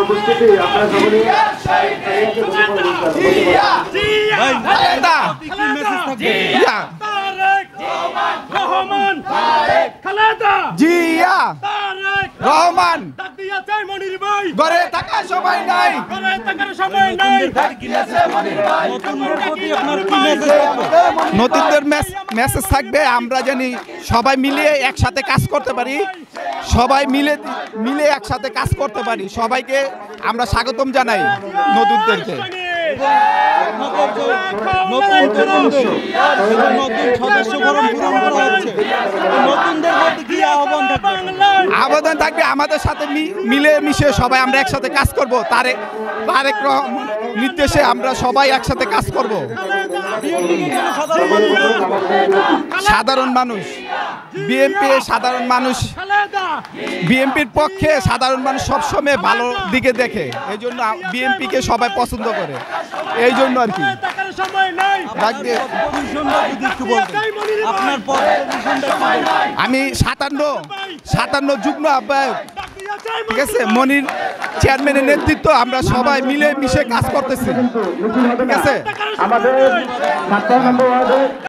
উপস্থিতি আপনারা সকলেই রহমান ঘরে থাকার সময় নাই। নতুনদের মেসেজ থাকবে, আমরা জানি সবাই মিলে একসাথে কাজ করতে পারি, সবাই মিলে একসাথে কাজ করতে পারি। সবাইকে আমরা স্বাগতম জানাই নতুনদেরকে। আবেদন থাকবে আমাদের সাথে মিলে মিশে সবাই আমরা একসাথে কাজ করব। তারেক নির্দেশে আমরা সবাই একসাথে কাজ করব। সাধারণ মানুষ বিএনপি, সাধারণ মানুষ বিএনপির পক্ষে, সাধারণ মানুষ সবসময় ভালো দিকে দেখে, এই জন্য বিএনপিকে সবাই পছন্দ করে। এই জন্য আর কি আমি 57 যুগ্ম আহ্বায়ক, ঠিক আছে, মনির চেয়ারম্যানের নেতৃত্ব, আমরা সবাই মিলে মিশে কাজ করতেছি, ঠিক আছে।